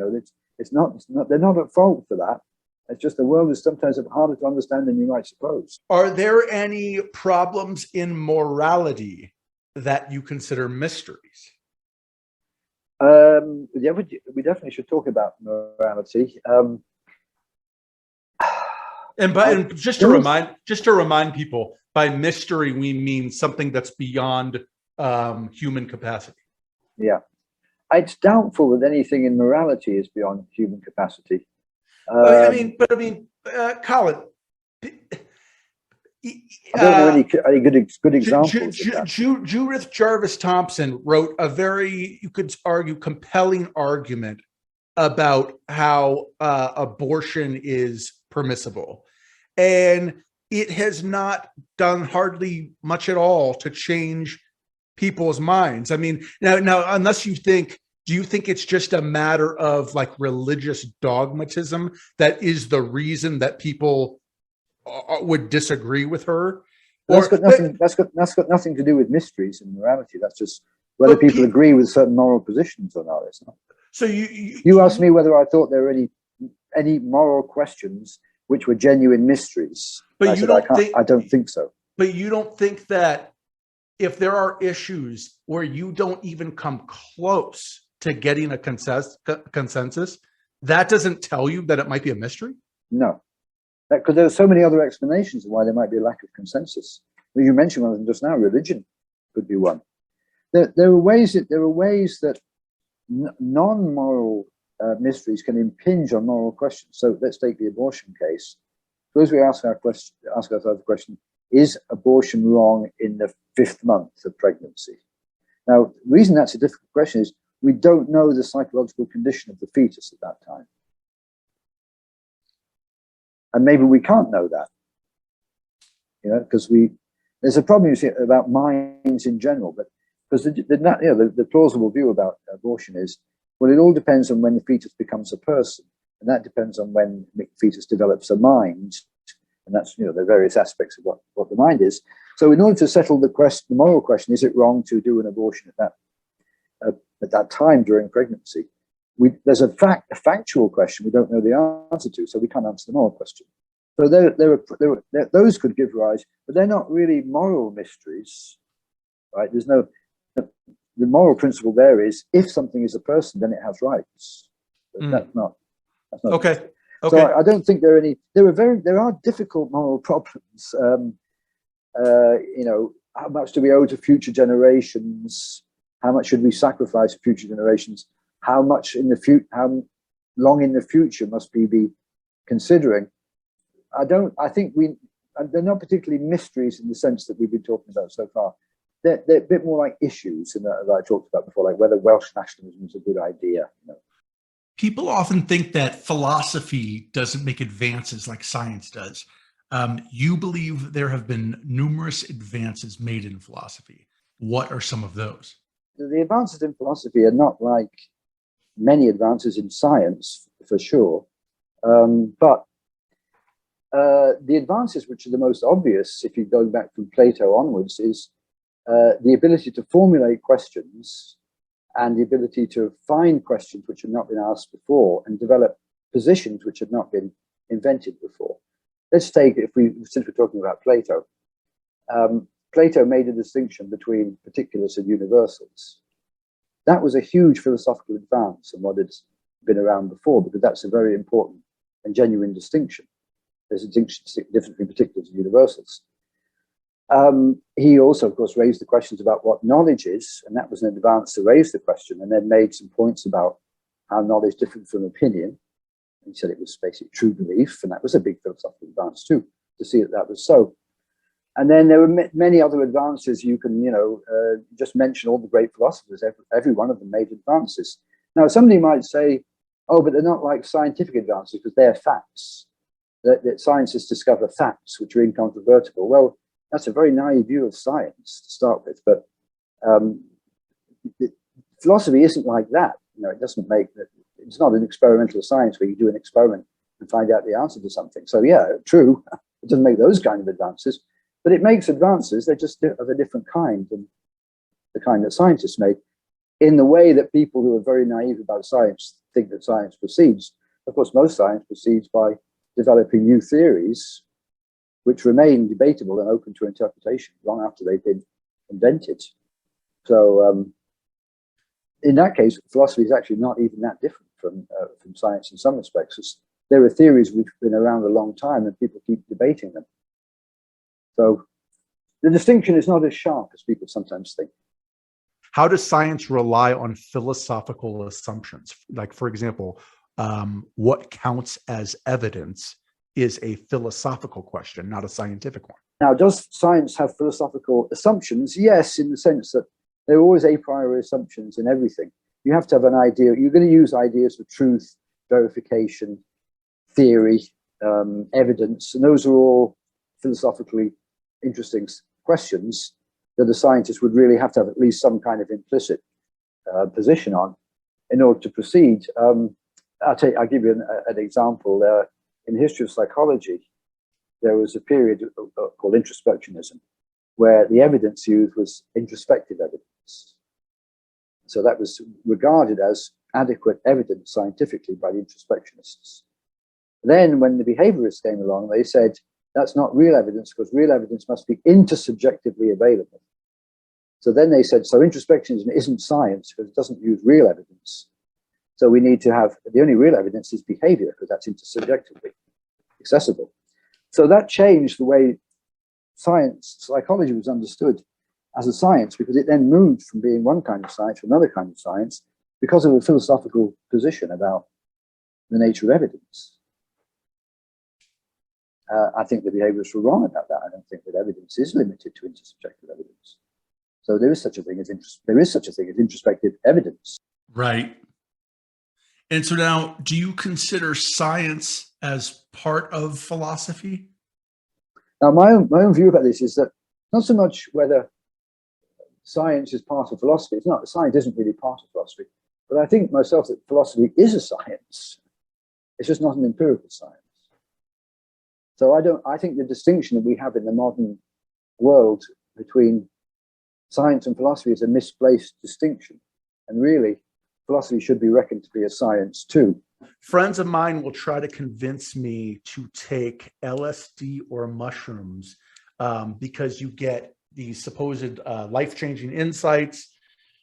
it's not, they're not at fault for that. It's just the world is sometimes harder to understand than you might suppose. Are there any problems in morality that you consider mysteries? Yeah, we definitely should talk about morality. And just to remind people, by mystery we mean something that's beyond human capacity. Yeah, it's doubtful that anything in morality is beyond human capacity. Colin, I don't know any good examples. Judith Jarvis Thompson wrote a very, you could argue, compelling argument about how abortion is permissible, and it has not done hardly much at all to change people's minds. I mean, now unless you think Do you think it's just a matter of like religious dogmatism that is the reason that people would disagree with her? That's got nothing. That's got nothing to do with mysteries and morality. That's just whether people agree with certain moral positions or not. It's not. So you asked me whether I thought there were any moral questions which were genuine mysteries. But you don't think, I don't think so. But you don't think that if there are issues where you don't even come close to getting a consensus, that doesn't tell you that it might be a mystery? No, because there are so many other explanations of why there might be a lack of consensus. Well, you mentioned one of them just now. Religion could be one. There are ways that non-moral mysteries can impinge on moral questions. So let's take the abortion case. Suppose we ask ourselves the question: is abortion wrong in the 5th month of pregnancy? Now, the reason that's a difficult question is we don't know the psychological condition of the fetus at that time. And maybe we can't know that, because there's a problem, you see, about minds in general, but because the plausible view about abortion is, well, it all depends on when the fetus becomes a person, and that depends on when the fetus develops a mind, and that's, the various aspects of what the mind is. So in order to settle the moral question, is it wrong to do an abortion at that time during pregnancy? There's a factual question we don't know the answer to, so we can't answer the moral question. So those could give rise, but they're not really moral mysteries, right? The moral principle there is, if something is a person, then it has rights. That's not okay. So I don't think there are any. There are difficult moral problems. How much do we owe to future generations? How much should we sacrifice for future generations? How much how long in the future must we be considering? I think they're not particularly mysteries in the sense that we've been talking about so far. They're a bit more like issues, and that I talked about before, like whether Welsh nationalism is a good idea. People often think that philosophy doesn't make advances like science does. You believe there have been numerous advances made in philosophy. What are some of those? The advances in philosophy are not like many advances in science, for sure. But the advances which are the most obvious, if you're going back from Plato onwards, is the ability to formulate questions and the ability to find questions which have not been asked before and develop positions which have not been invented before. Let's take, since we're talking about Plato, Plato made a distinction between particulars and universals. That was a huge philosophical advance on what had been around before, because that's a very important and genuine distinction. There's a difference between particulars and universals. He also, of course, raised the questions about what knowledge is, and that was an advance to raise the question, and then made some points about how knowledge differed from opinion. He said it was basically true belief, and that was a big philosophical advance too, to see that was so. And then there were many other advances. You can, just mention all the great philosophers. Every one of them made advances. Now, somebody might say, oh, but they're not like scientific advances because they're facts. That scientists discover facts which are incontrovertible. Well, that's a very naive view of science to start with. But philosophy isn't like that. It doesn't it's not an experimental science where you do an experiment and find out the answer to something. So yeah, true, it doesn't make those kind of advances, but it makes advances. They're just of a different kind than the kind that scientists make, in the way that people who are very naive about science think that science proceeds. Of course, most science proceeds by developing new theories which remain debatable and open to interpretation long after they've been invented. So in that case, philosophy is actually not even that different from science in some respects. There are theories which have been around a long time and people keep debating them. So the distinction is not as sharp as people sometimes think. How does science rely on philosophical assumptions? Like, for example, what counts as evidence is a philosophical question, not a scientific one. Now, does science have philosophical assumptions? Yes, in the sense that there are always a priori assumptions in everything. You have to have an idea. You're going to use ideas for truth, verification, theory, evidence, and those are all philosophically interesting questions that a scientist would really have to have at least some kind of implicit position on. in order to proceed. I'll give you an example. In the history of psychology, there was a period called introspectionism, where the evidence used was introspective evidence. So that was regarded as adequate evidence scientifically by the introspectionists. Then when the behaviorists came along, they said, that's not real evidence, because real evidence must be intersubjectively available. So then they said, so introspectionism isn't science because it doesn't use real evidence. So we need to have, the only real evidence is behavior, because that's intersubjectively accessible. So that changed the way psychology was understood as a science, because it then moved from being one kind of science to another kind of science because of a philosophical position about the nature of evidence. I think the behaviorists were wrong about that. I don't think that evidence is limited to intersubjective evidence. So there is such a thing as introspective evidence. Right. And so now, do you consider science as part of philosophy? Now, my own view about this is that not so much whether science is part of philosophy. It's not. Science isn't really part of philosophy. But I think myself that philosophy is a science. It's just not an empirical science. So I think the distinction that we have in the modern world between science and philosophy is a misplaced distinction. And really, philosophy should be reckoned to be a science too. Friends of mine will try to convince me to take LSD or mushrooms because you get these supposed life-changing insights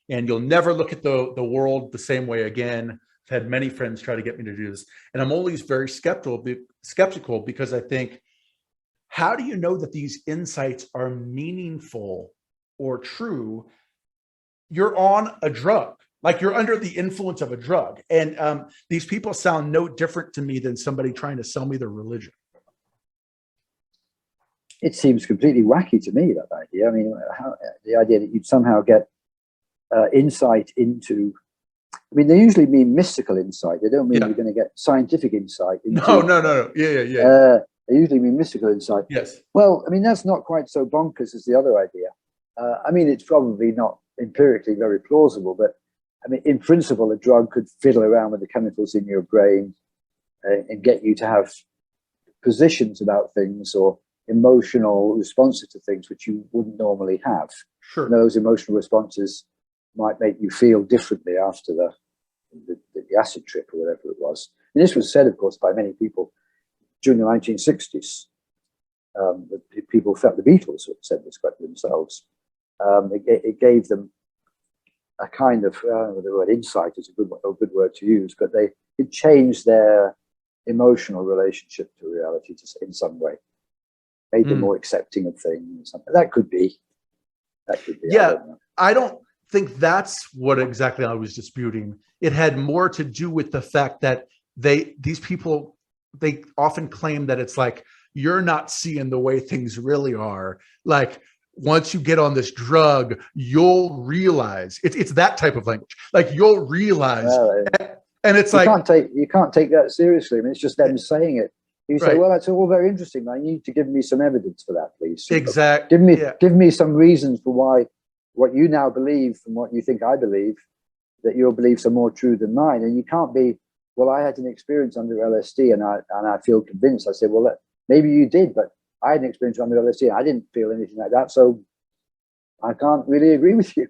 and you'll never look at the world the same way again. I've had many friends try to get me to do this. And I'm always very skeptical because I think, how do you know that these insights are meaningful or true? You're on a drug. Like you're under the influence of a drug. And these people sound no different to me than somebody trying to sell me their religion. It seems completely wacky to me, that idea. I mean, the idea that you'd somehow get insight into, I mean, they usually mean mystical insight. They don't mean you're going to get scientific insight. Into, No. Yeah. They usually mean mystical insight. Yes. Well, I mean, that's not quite so bonkers as the other idea. I mean, it's probably not empirically very plausible, but I mean, in principle, a drug could fiddle around with the chemicals in your brain and get you to have positions about things or emotional responses to things which you wouldn't normally have. Sure. And those emotional responses might make you feel differently after the acid trip or whatever it was. And this was said, of course, by many people during the 1960s. People felt, the Beatles said this quite themselves. It gave them a kind of, the word insight is a good word to use, but it changed their emotional relationship to reality in some way, made them more accepting of things. That could be. Yeah, I don't think that's what exactly I was disputing. It had more to do with the fact that these people, they often claim that it's like, you're not seeing the way things really are. Like, once you get on this drug, you'll realize it's that type of language. Like you'll realize, and it's like you can't take that seriously. I mean, it's just them saying it. You say, well, that's all very interesting. I need to give me some evidence for that, please. Exactly. Give me some reasons for why what you now believe and what you think I believe, that your beliefs are more true than mine. And you can't be, well, I had an experience under LSD and I feel convinced. I said, well, maybe you did, but I had an experience under LSD. I didn't feel anything like that, so I can't really agree with you.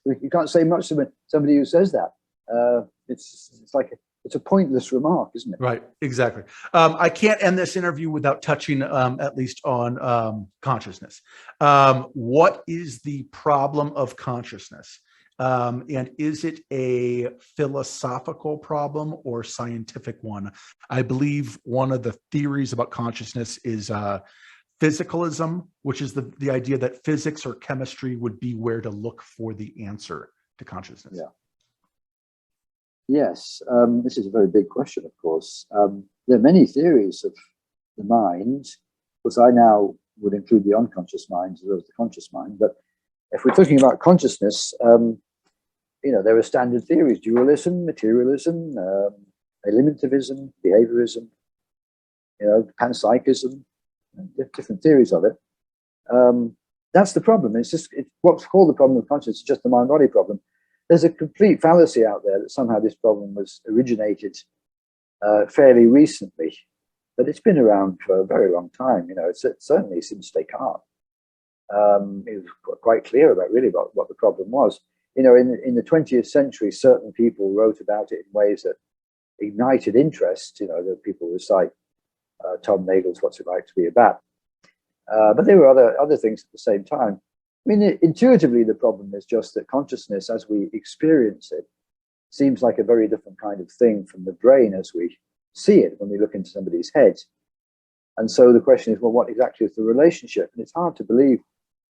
You can't say much to somebody who says that. It's a pointless remark, isn't it? Right, exactly. I can't end this interview without touching at least on consciousness. What is the problem of consciousness? And is it a philosophical problem or scientific one? I believe one of the theories about consciousness is physicalism, which is the idea that physics or chemistry would be where to look for the answer to consciousness. Yeah. Yes, this is a very big question, of course. There are many theories of the mind, because I now would include the unconscious mind as well as the conscious mind. But if we're talking about consciousness, there are standard theories: dualism, materialism, eliminativism, behaviorism, panpsychism, different theories of it. That's the problem. It's what's called the problem of consciousness is just the mind-body problem. there's a complete fallacy out there that somehow this problem was originated fairly recently, but it's been around for a very long time. You know, it's certainly since Descartes. It was quite clear about really what the problem was. You know, in the 20th century, certain people wrote about it in ways that ignited interest. You know, the people recite Tom Nagel's "What's It Like to Be a Bat," but there were other things at the same time. I mean, intuitively, the problem is just that consciousness, as we experience it, seems like a very different kind of thing from the brain as we see it when we look into somebody's head. And so the question is, well, what exactly is the relationship? And it's hard to believe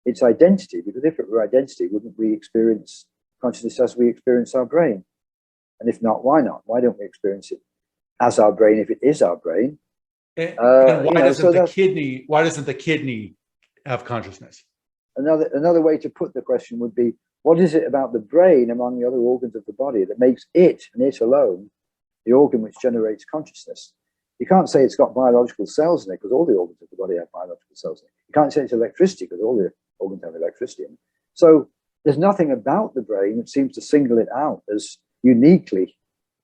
it's identity, because if it were identity, wouldn't we experience consciousness as we experience our brain? And if not, why not? Why don't we experience it as our brain if it is our brain? And why doesn't the kidney have consciousness? Another way to put the question would be, what is it about the brain among the other organs of the body that makes it, and it alone, the organ which generates consciousness? You can't say it's got biological cells in it, because all the organs of the body have biological cells in it. You can't say it's electricity, because all the organs have electricity in it. So there's nothing about the brain which seems to single it out as uniquely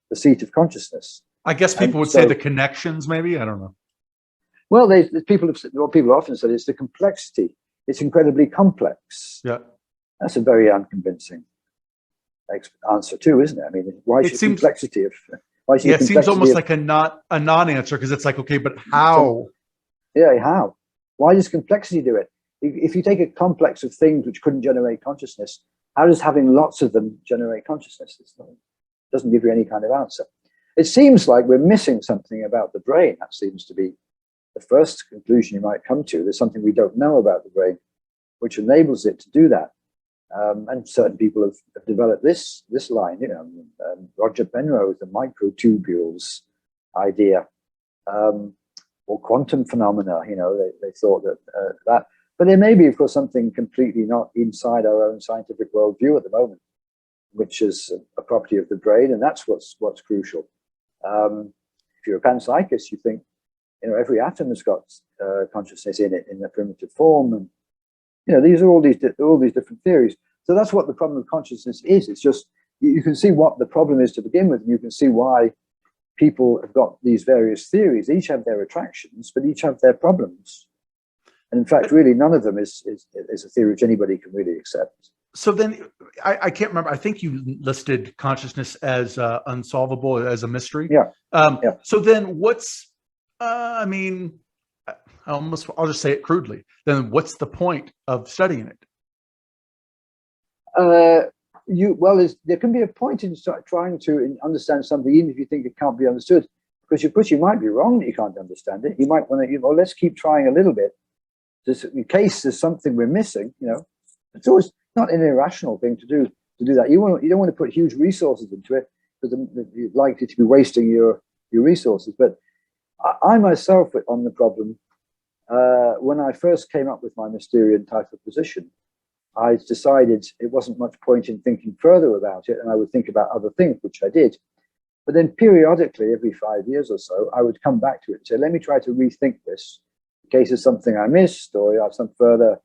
the seat of consciousness. I guess people would say the connections, maybe. I don't know. Well, people often said it's the complexity. It's incredibly complex. Yeah, that's a very unconvincing answer too, isn't it? I mean, why should complexity of? Why should it seems almost like a non-answer, because it's like, okay, but how? Yeah, how? Why does complexity do it? If you take a complex of things which couldn't generate consciousness, how does having lots of them generate consciousness? It doesn't give you any kind of answer. It seems like we're missing something about the brain. That seems to be the first conclusion you might come to. There's something we don't know about the brain, which enables it to do that. And certain people have developed this line. You know, Roger Penrose, the microtubules idea, or quantum phenomena. You know, they thought that. But there may be, of course, something completely not inside our own scientific worldview at the moment, which is a property of the brain, and that's what's crucial. If you're a panpsychist, you think, you know, every atom has got consciousness in it in a primitive form, and you know, these are all these different theories. So that's what the problem of consciousness is. It's just you can see what the problem is to begin with, and you can see why people have got these various theories. Each have their attractions, but each have their problems. And in fact, really, none of them is a theory which anybody can really accept. So then, I can't remember. I think you listed consciousness as unsolvable, as a mystery. Yeah. Yeah. So then, what's? I mean, I'll just say it crudely. Then, what's the point of studying it? There can be a point in trying to understand something, even if you think it can't be understood, because you might be wrong that you can't understand it. You might want to, let's keep trying a little bit, just in case there's something we're missing. You know, it's always not an irrational thing to do that. You don't want to put huge resources into it, because you're likely to be wasting your resources. But I myself, on the problem, when I first came up with my Mysterian type of position, I decided it wasn't much point in thinking further about it, and I would think about other things, which I did. But then periodically, every 5 years or so, I would come back to it and say, let me try to rethink this, in case there's something I missed, or I have some further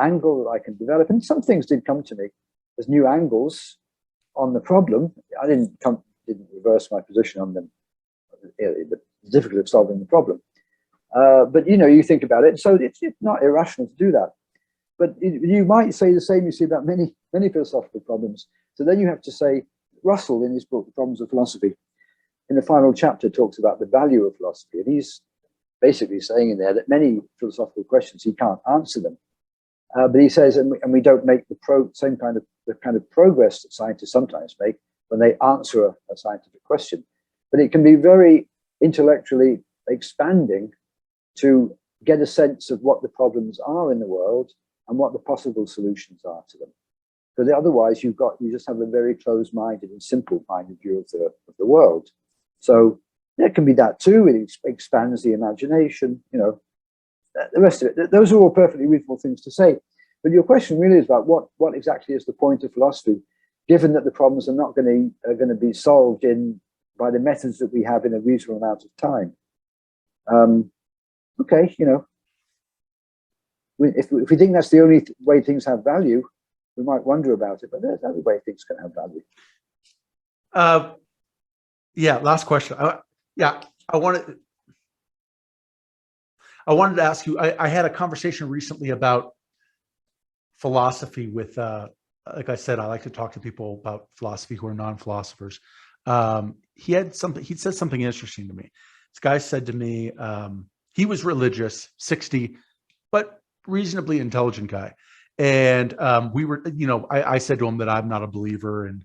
angle that I can develop. And some things did come to me as new angles on the problem. I didn't reverse my position on them, the difficulty of solving the problem. But you know, you think about it, so it's not irrational to do that. But you might say the same you see about many philosophical problems. So then you have to say, Russell, in his book, The Problems of Philosophy, in the final chapter, talks about the value of philosophy. And he's basically saying in there that many philosophical questions, he can't answer them. But he says, and we don't make the same kind of progress that scientists sometimes make when they answer a scientific question. But it can be very intellectually expanding to get a sense of what the problems are in the world and what the possible solutions are to them. Because otherwise, you just have a very closed-minded and simple-minded view of the world. So there can be that too. It expands the imagination. You know, the rest of it. Those are all perfectly reasonable things to say. But your question really is about what exactly is the point of philosophy, given that the problems are going to be solved by the methods that we have in a reasonable amount of time. Okay, you know, if we think that's the only way things have value, we might wonder about it, but there's other way things can have value. Yeah, last question. I wanted to ask you, I had a conversation recently about philosophy with, like I said, I like to talk to people about philosophy who are non-philosophers. He said something interesting to me. This guy said to me, he was religious, 60, but reasonably intelligent guy. And we were, I said to him that I'm not a believer, and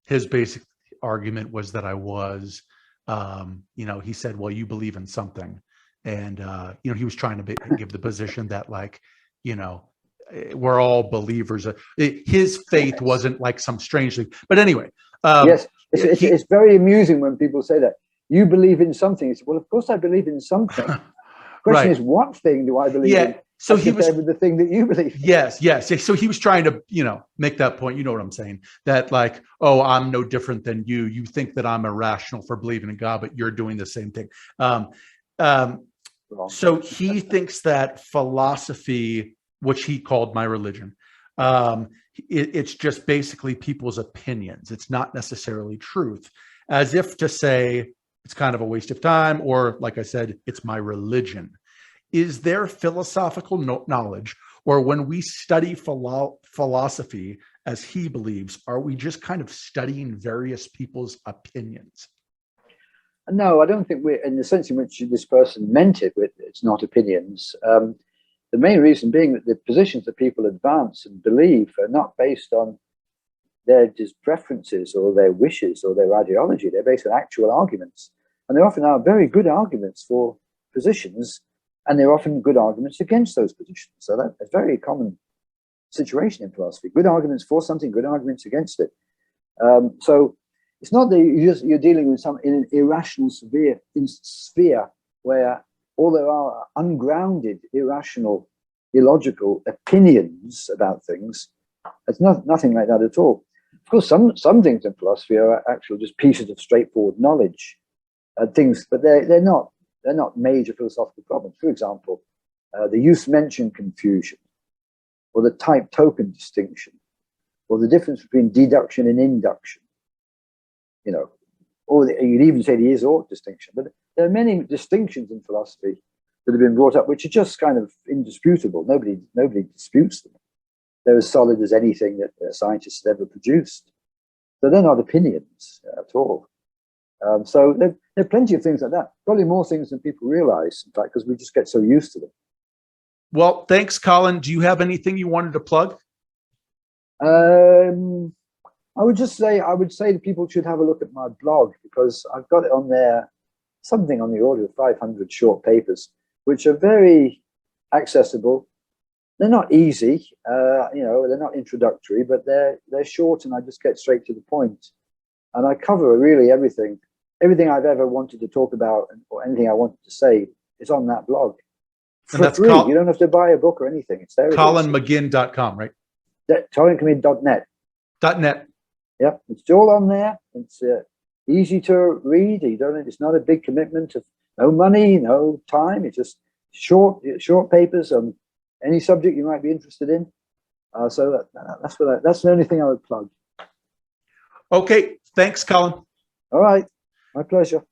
his basic argument was that I was. He said, well, you believe in something. And, he was trying to give the position that, like, we're all believers. His faith wasn't like some strange thing. But anyway. Yes, it's very amusing when people say that. You believe in something. It's, well, of course I believe in something. The question is, what thing do I believe in? So he was with the thing that you believe in. Yes. So he was trying to, make that point. You know what I'm saying? That, like, oh, I'm no different than you. You think that I'm irrational for believing in God, but you're doing the same thing. So he thinks that philosophy, which he called my religion, it's just basically people's opinions. It's not necessarily truth, as if to say it's kind of a waste of time, or, like I said, it's my religion. Is there philosophical knowledge, or when we study philosophy, as he believes, are we just kind of studying various people's opinions? No, I don't think we're, in the sense in which this person meant it, it's not opinions. The main reason being that the positions that people advance and believe are not based on their preferences or their wishes or their ideology. They're based on actual arguments. And there often are very good arguments for positions, and there are often good arguments against those positions. So that's a very common situation in philosophy. Good arguments for something, good arguments against it. So it's not that you're dealing with some in an irrational sphere where all there are ungrounded, irrational, illogical opinions about things. It's nothing like that at all. Of course, some things in philosophy are actually just pieces of straightforward knowledge, things, but they're not major philosophical problems. For example, the use-mention confusion, or the type-token distinction, or the difference between deduction and induction. Or you'd even say the is-ought distinction. But there are many distinctions in philosophy that have been brought up, which are just kind of indisputable. Nobody disputes them. They're as solid as anything that scientists have ever produced. So they're not opinions at all. So there are plenty of things like that. Probably more things than people realize, in fact, because we just get so used to them. Well, thanks, Colin. Do you have anything you wanted to plug? I would say that people should have a look at my blog, because I've got it on there, something on the order of 500 short papers, which are very accessible. They're not easy, they're not introductory, but they're short, and I just get straight to the point. And I cover really everything I've ever wanted to talk about, or anything I wanted to say is on that blog. For free. You don't have to buy a book or anything. It's there. ColinMcGinn.com, right? ColinMcGinn.net. .net. Yep, it's all on there. It's easy to read. It's not a big commitment of no money, no time. It's just short papers on any subject you might be interested in. So that's the only thing I would plug. Okay, thanks, Colin. All right, my pleasure.